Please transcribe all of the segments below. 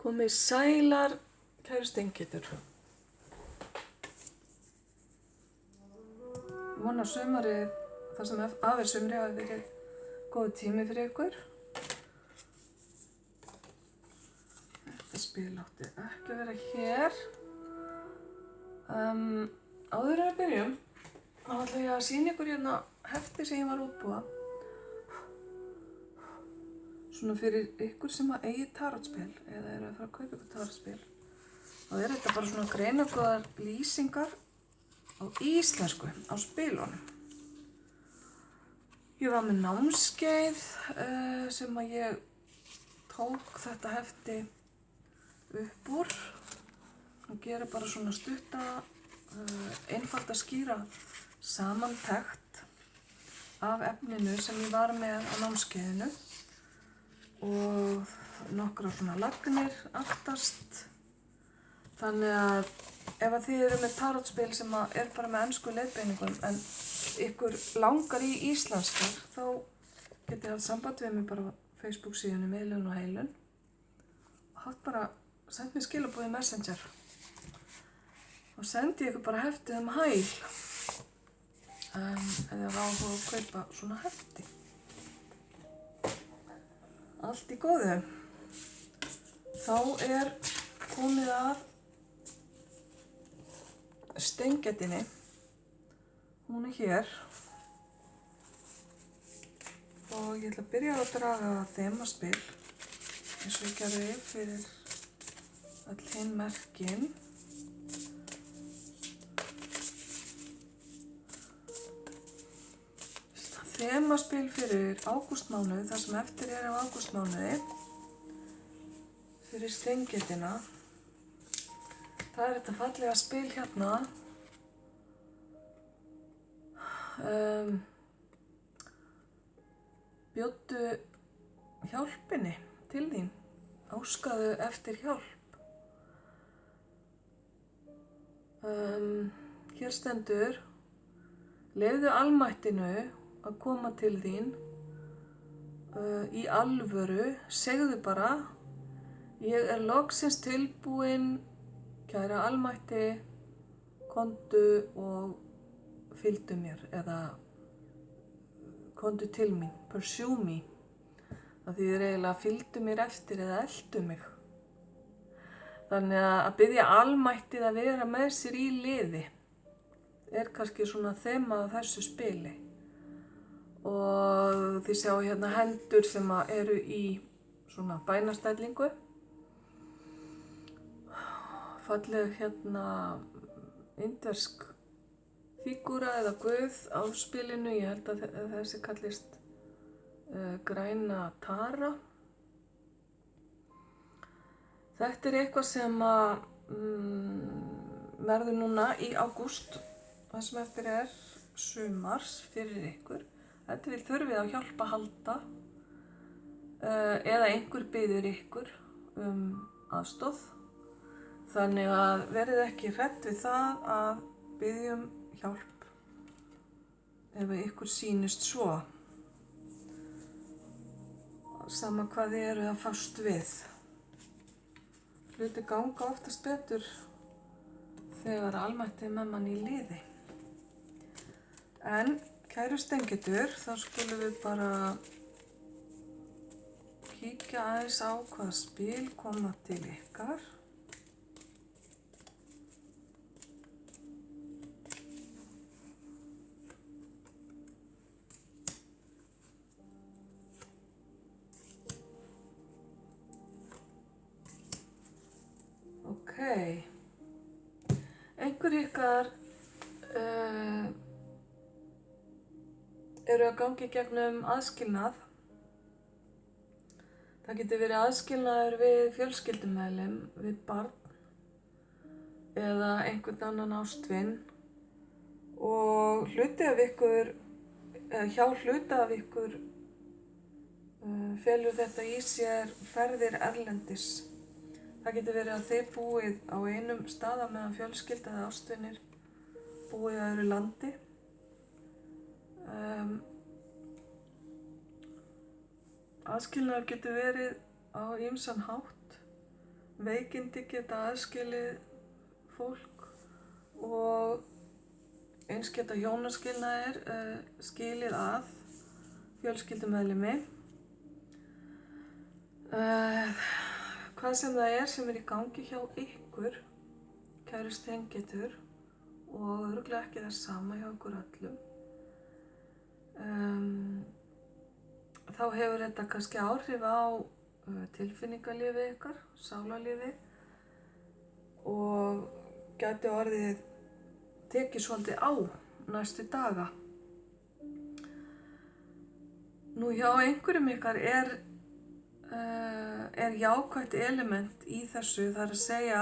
Komið sælar, kæru steingetur. Vona sumarið, það sem af sumri hafi verið góð tími fyrir ykkur. Þetta spil átti ekki að vera hér. Áður en við byrjum, þá ætla ég að sýna ykkur hérna hefti sem ég var að útbúa. Svona fyrir ykkur sem að eigi tarotspil eða eru að fara að kaupa ykkur tarotspil. Og þetta bara svona greinargóðar lýsingar á íslensku á spilunum. Ég var með námskeið sem að ég tók þetta hefti upp úr og gera bara svona stutta, einfalt að skýra samantekt af efninu sem ég var með á námskeiðinu og nokkrar svona lagnir aftast. Þannig að ef að þið eru með tarotspil sem er bara með ensku leiðbeiningum en ykkur langar í íslenskar, þá getið þið haft samband við mig bara á Facebook síðunni Miðlun og Heilun og haft bara sendt mér skilaboð í Messenger og sendi ykkur bara heftið hæl ef þið hafa áhuga að kaupa svona hefti. Allt í góðu. Þá er komið að steingetinni. Hún er hér og ég ætla að byrja að draga þemaspil eins og ég gerði fyrir öll hin merkin. Þemaspil fyrir ágústmánuð, það sem eftir er af ágústmánuði, fyrir steingetina. Það er þetta fallega spil hérna. Bjóddu hjálpinni til þín, óskaðu eftir hjálp. Hér stendur, leyfðu almættinu að koma til þín í alvöru, segðu bara, ég er loksins tilbúin, kæra almætti, komdu og fylgdu mér, eða komdu til mín, pursue me. Það þýðir eiginlega fylgdu mér eftir eða eltu mig. Þannig að biðja almættið að vera með sér í liði er kannski svona þema af þessu spili. Og þið sjá hérna hendur sem eru í svona bænastellingu. Falleg hérna indversk fígúra eða guð á spilinu. Ég held að þessi kallist græna tara. Þetta er eitthvað sem verður núna í ágúst. Það sem eftir er sumars fyrir ykkur. Þetta vil þurfið á hjálp að halda eða einhver biður ykkur aðstoð. Þannig að verið ekki hrædd við það að biðjum hjálp ef ykkur sýnist svo. Sama hvað þið eru að fást við. Hluti ganga oftast betur þegar almættið með mann í liði. En kæru steingetur, þá skulum við bara kíkja aðeins á hvaða spil koma til ykkar. Ok, einhver ykkar eru að gangi gegnum aðskilnað. Það getur verið aðskilnaður við fjölskyldumeðlim, við barn eða einhvern annan ástvin og hluti af ykkur, hjá hluta af ykkur felur þetta í sér ferðir erlendis. Það getur verið að þið búið á einum stað meðan fjölskylda eða ástvinir búið á öðru landi. Aðskilnaður getur verið á ýmsan hátt veikindi geta aðskilið fólk og eins geta hjónaskilnaðir skilið að fjölskyldumeðlimi. Hvað sem það er sem í gangi hjá ykkur, kæru steingetur, og örugglega ekki það sama hjá ykkur öllum, þá hefur þetta kannski áhrif á tilfinningalífið ykkar, sálarlífið, og gæti orðið tekið svolítið á næstu daga. Nú hjá einhverjum ykkar er jákvætt element í þessu, það er að segja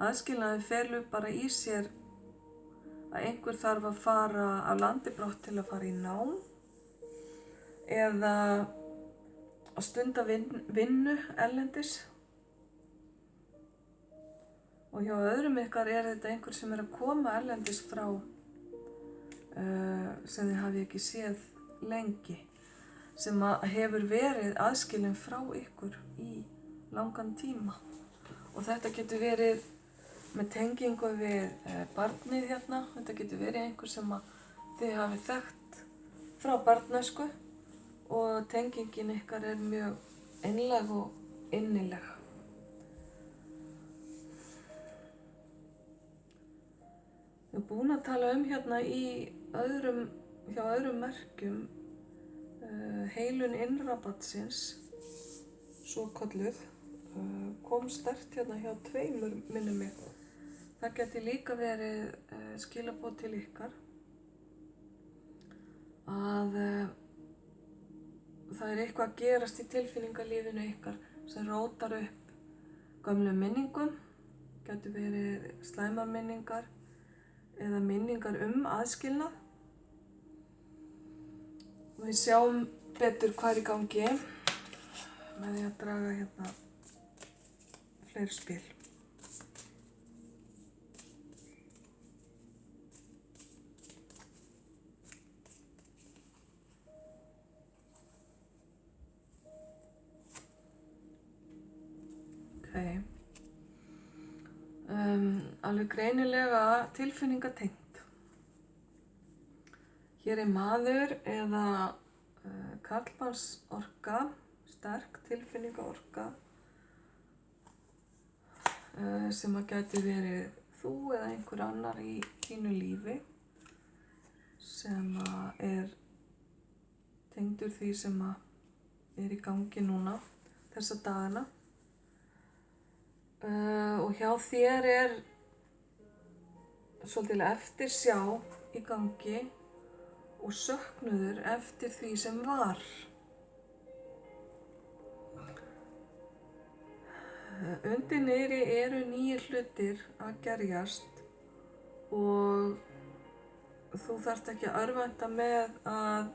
aðskilnaðurinn felur bara í sér að einhver þarf að fara af landi brott til að fara í nám eða að stunda vinnu erlendis. Og hjá öðrum ykkar er þetta einhver sem er að koma erlendis frá sem þið hafi ekki séð lengi, sem hefur verið aðskilinn frá ykkur í langan tíma. Og þetta getur verið með tengingu við barnið hérna, þetta getur verið einhver sem þið hafi þekkt frá barnæsku og tengingin ykkar er mjög einlæg og innileg. Ég er búin að tala hérna hjá öðrum merkjum heilun innra barnsins, svokölluð, kom sterkt hérna hjá tveimur minnum mig. Það geti líka verið skilaboð til ykkar að það er eitthvað að gerast í tilfinningalífinu ykkar sem rótar upp gömlum minningum, geti verið slæmar minningar eða minningar aðskilnað. Og við sjáum betur hvað er í gangi með því að draga hérna fleiri spil. Okay. Alveg greinilega tilfinningatengt. Hér er maður eða karlmannsorka, sterk tilfinningaorka, sem að gæti verið þú eða einhver annar í þínu lífi sem er tengdur því sem er í gangi núna þessa dagana. Og hjá þér er svolítið eftirsjá í gangi og söknuður eftir því sem var. Undir niðri eru nýir hlutir að gerjast og þú þarft ekki að örvænta með að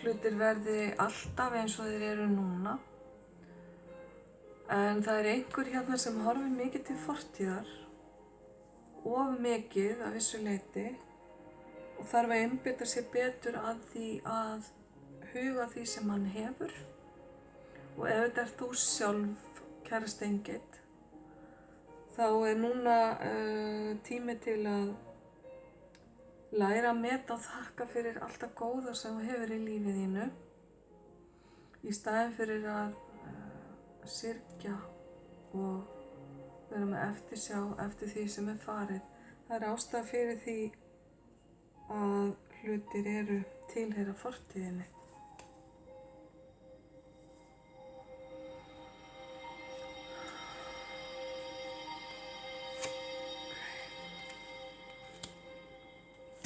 hlutir verði alltaf eins og þeir eru núna. En það er einhver hérna sem horfir mikið til fortíðar, of mikið að vissu leyti, og þarf að einbeita sér betur að því að huga því sem hann hefur. Og ef þetta ert þú sjálf, kæra steinget, þá er núna tími til að læra að meta og þakka fyrir allt það góða sem þú hefur í lífið þínu, í staðinn fyrir að syrgja og vera með eftirsjá eftir því sem er farið. Það er ástæða fyrir því að hlutir eru tilheyra fortíðinni.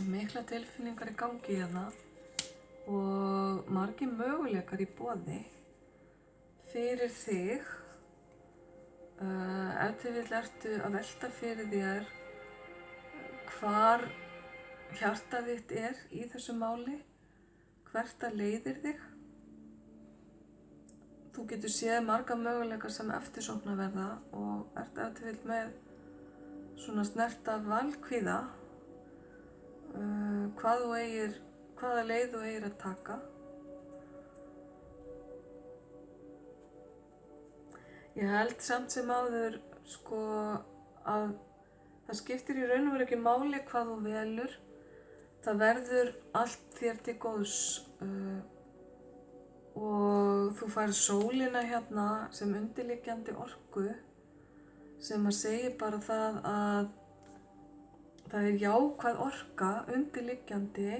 Mikla tilfinningar í gangi hérna og margir möguleikar í boði fyrir þig. Ef til vill ertu að velta fyrir þér hvar hjartað þitt er í þessu máli, hvert það leiðir þig. Þú getur séð marga möguleika sem eftirsóknarverða og ert ef til vill með svona snert af valkvíða, hvaða leið þú eigir að taka. Ég held samt sem áður sko að það skiptir í raun og veru ekki máli hvað þú velur. Það verður allt þér til góðs og þú færð sólina hérna sem undirliggjandi orku sem að segja bara það að það er jákvæð orka undirliggjandi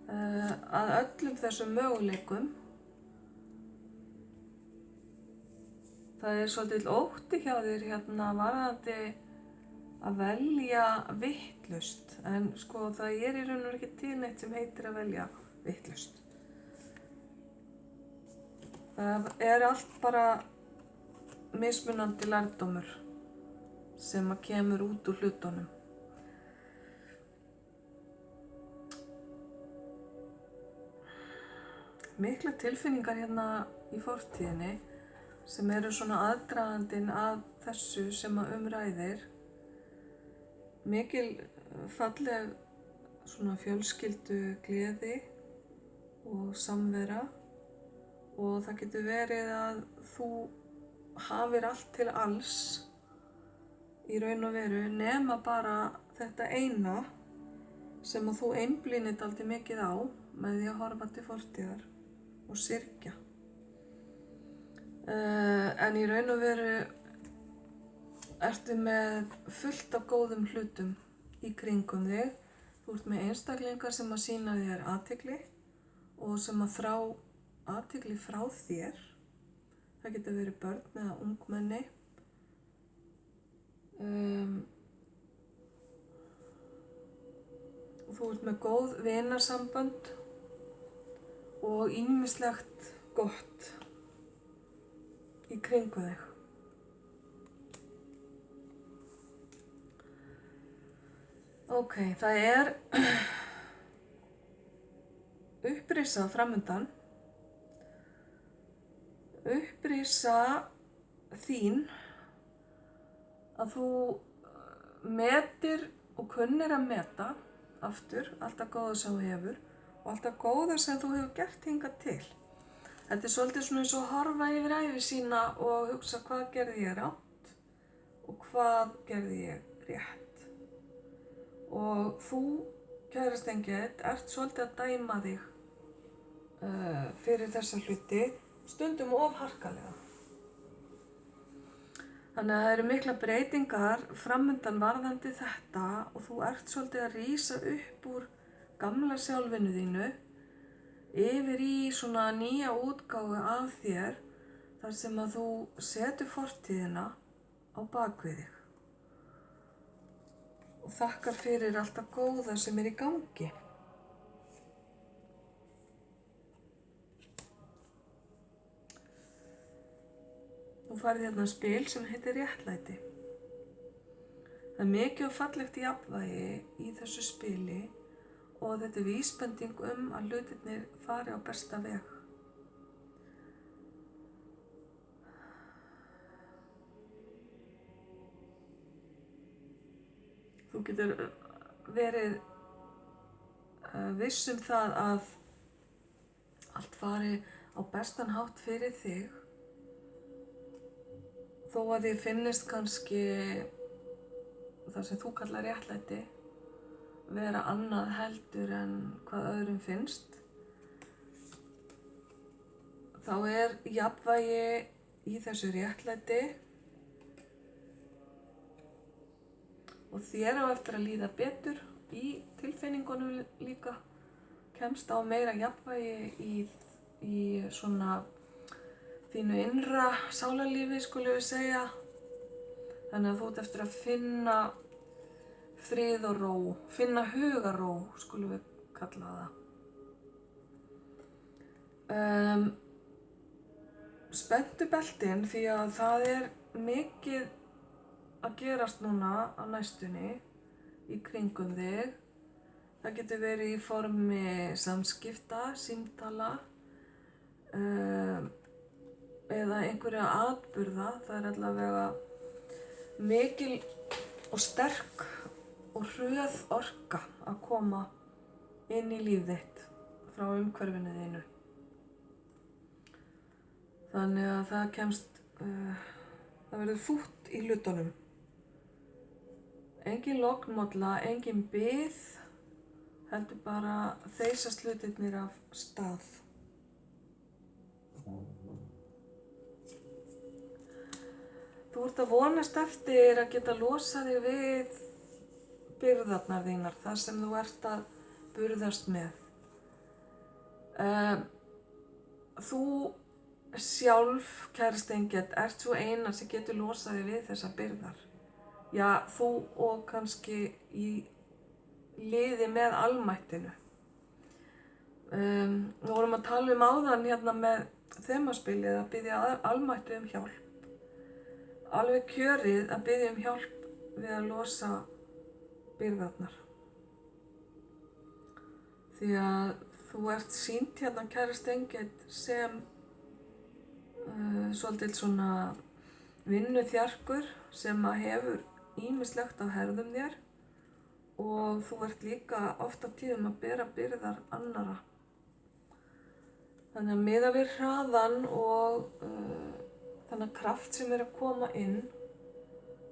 að öllum þessum möguleikum. Það er svolítið ótti hjá þér hérna varðandi að velja vitlaust, en sko það er í raun og veru ekki til neitt sem heitir að velja vitlaust. Það er allt bara mismunandi lærdómur sem að kemur út úr hlutunum. Mikla tilfinningar hérna í fortíðinni sem eru svona aðdragandinn að þessu sem að ræðir. Mikil falleg svona fjölskyldu gleði og samvera og það getur verið að þú hafir allt til alls í raun og veru nema bara þetta eina sem að þú einblínir dálítið mikið á með því að horfa til fortíðar og syrgja. En í raun og veru ertu með fullt af góðum hlutum í kringum þig. Þú ert með einstaklingar sem að sýna þér athygli og sem að þrá athygli frá þér. Það getur verið börn eða ungmenni. Þú ert með góð vinarsambönd og ýmislegt gott í kringu þig. Ok, það er upprisa framundan. Upprisa þín að þú metir og kunnir að meta aftur allt það góða sem þú hefur og allt það góða sem þú hefur gert hingað til. Þetta er svolítið svona eins og að horfa yfir ævi sína og hugsa hvað gerði ég rangt og hvað gerði ég rétt. Og þú, kærastengill, ert svolítið að dæma þig fyrir þessa hluti, stundum of harkalega. Þannig að það eru mikla breytingar framundan varðandi þetta og þú ert svolítið að rísa upp úr gamla sjálfinu þínu yfir í svona nýja útgáfu af þér þar sem að þú setur fortíðina á bakvið þig og þakkar fyrir allt það góða sem er í gangi. Þú færð hérna spil sem heitir réttlæti. Það er mikið og fallegt jafnvægi í þessu spili og þetta er vísbending að hlutirnir fari á besta veg. Þú getur verið viss það að allt fari á bestan hátt fyrir þig, þó að þér finnist kannski það sem þú kallar réttlæti vera annað heldur en hvað öðrum finnst. Þá er jafnvægi í þessu réttlæti og þér á eftir að líða betur í tilfinningunum líka. Kemst á meira jafnvægi í svona þínu innra sálarlífi, skulum við segja. Þannig að þú ert eftir að finna frið og ró, finna hugarró, skulum við kalla það. Spenntu beltin því að það er mikið að gerast núna á næstunni í kringum þig. Það getur verið í formi samskipta, símtala eða einhverja atburða. Það er allavega mikil og sterk og hröð orka að koma inn í líf þitt frá umhverfinu þínu. Þannig að það kemst það verður fútt í hlutunum. Engin lognmolla, engin bið, heldur bara þeysast hlutirnir af stað. Þú ert að vonast eftir að geta losað þig við byrðarnar þínar, þar sem þú ert að burðast með. Þú sjálf, kæra Steingerð, ert svo eina sem getur losað þig við þessar byrðar. Já, þú og kannski í liði með almættinu. Við vorum að tala áðan hérna með þemaspilið að biðja almætti hjálp. Alveg kjörið að biðja hjálp við að losa byrðarnar. Því að þú ert sýnt hérna, kæra Steingerð, sem svolítið svona vinnuþjarkur sem að hefur ýmislegt á herðum þér og þú ert líka oft á tíðum að bera byrðar annarra. Þannig að miðað við hraðan og þennan kraft sem að koma inn,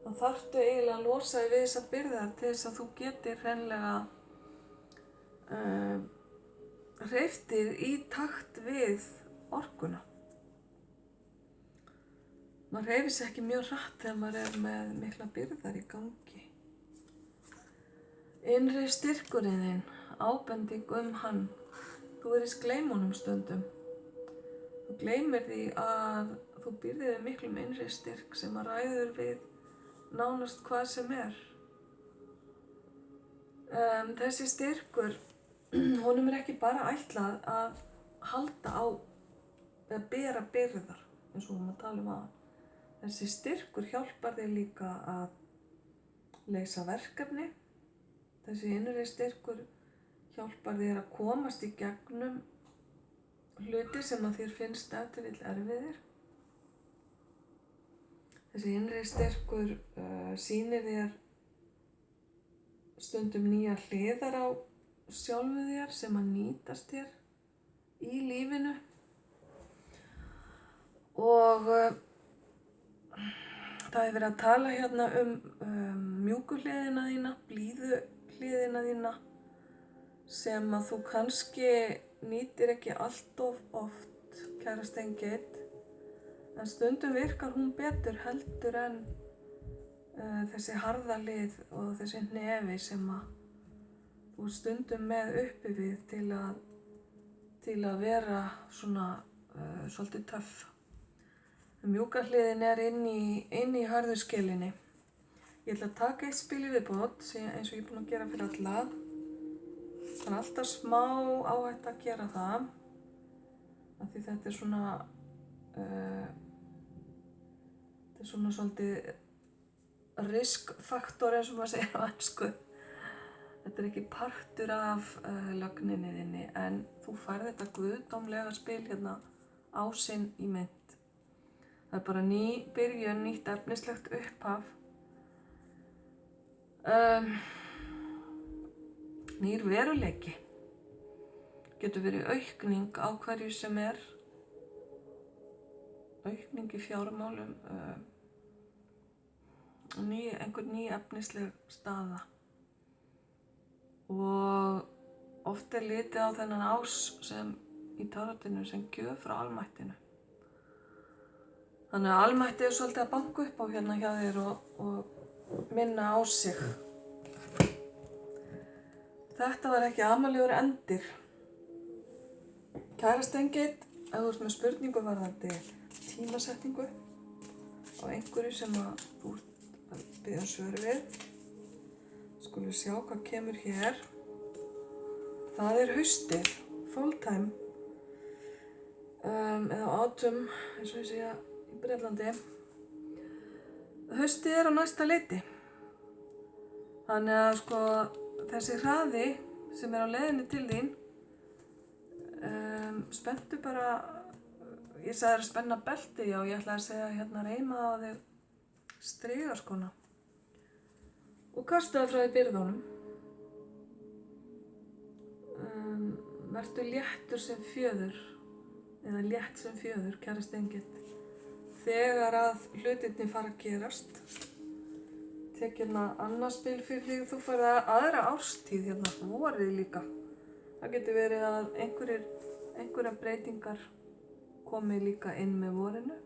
þá þarftu eiginlega að losa þig við þessar byrðar til þess að þú getir hreinlega hreyft þig í takt við orkuna. Maður hreyfir sig ekki mjög hratt þegar maður er með mikla byrðar í gangi. Innri styrkurinn þinn, ábending hann. Þú virðist gleyma honum stundum. Þú gleymir því að þú býrð við miklum innri styrk sem að ræður við nánast hvað sem er. Þessi styrkur, honum ekki bara ætlað að halda á eða bera byrðar, eins og við tala að. Þessi styrkur hjálpar þig líka að leysa verkefni. Þessi innri styrkur hjálpar þér að komast í gegnum hluti sem að þér finnst ef til vill erfiðir. Þessi innri styrkur sýnir þér stundum nýja hliðar á sjálfu þér sem að nýtast þér í lífinu. Og það verið að tala hérna mjúku hliðina þína, blíðu hliðina þína, sem að þú kannski nýtir ekki allt of oft, kæra Steingerð, en stundum virkar hún betur heldur en þessi harða hlið og þessi hnefi sem að þú stundum með uppi við til að vera svona svolítið töff. Mjúka hliðin inn í harðu skelinni. Ég ætla að taka eitt spil í viðbót, eins og ég er búin að gera fyrir alla. Það er alltaf smá áhætta að gera það, af því þetta er svona svolítið riskfaktor, eins og maður segir á ensku. Þetta er ekki partur af lögninni þinni, en þú færð þetta guðdómlega spil hérna á sinn í mynd. Það er bara ný byrjun, nýtt efnislegt upphaf. Nýr veruleiki. Getur verið aukning á hverju sem er. Aukning í fjármálum. Einhver ný efnisleg staða. Og oft er litið á þennan ás sem í tarotinu sem gjöf frá almættinu. Þannig að almætti er svolítið að banka upp á hérna hjá þér og minna á sig. Þetta var ekki amalegur endir. Kæra Steingerð, ef þú ert með spurningu varðandi tímasetningu á einhverju sem að þú ert að biðja svör við, skulum sjá hvað kemur hér. Það er haustið, fall time, eða autumn, eins og ég segja í Bretlandi. Haustið er á næsta leiti. Þannig að þessi hraði sem er á leiðinni til þín, spenntu bara, ég sagði að spenna belti, já, ég ætla að segja hérna reyma á þig strigaskóna og kastaði frá þig byrðunum. Vertu léttur sem fjöður, eða létt sem fjöður, kæra Steingerð. þegar að hlutirnir fara að gerast. Tek hérna annað spil fyrir þig, þú færð aðra árstíð hérna, vorið líka. Það getur verið að einhverjar breytingar komi líka inn með vorinu.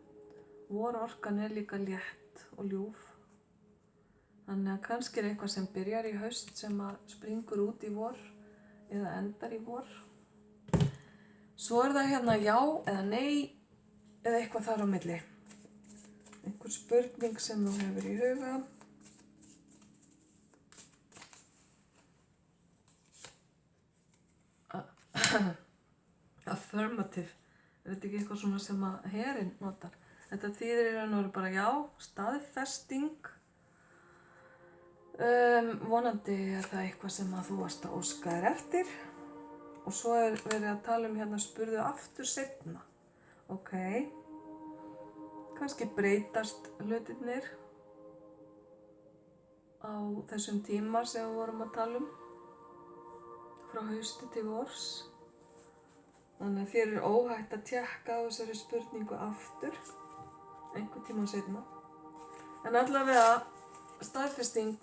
Vororkan líka létt og ljúf. Þannig að kannski eitthvað sem byrjar í haust sem að springur út í vor eða endar í vor. Svo það hérna já eða nei eða eitthvað þar á milli. Einhver spurning sem þú hefur í huga. Affirmative. Þetta ekki eitthvað svona sem að herinn notar. Þetta þýðir í raun og veru bara já, staðfesting. Vonandi það eitthvað sem að þú varst að óska þér eftir. Og svo verið að tala hérna spurðu aftur seinna. Ok. Kannski breytast hlutirnir á þessum tíma sem við vorum að tala um. Frá hausti til vors. Þannig að þér óhætt að tékka á þessari spurningu aftur. Einhvern tíma seinna. En allavega staðfesting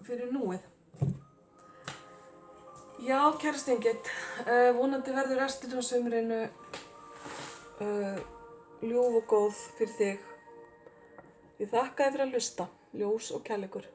fyrir núið. Já, kæra Steingitt, vonandi verður restin á sumrinu ljúf og góð fyrir þig. Ég þakka þér fyrir að hlusta. Ljós og kærleikur.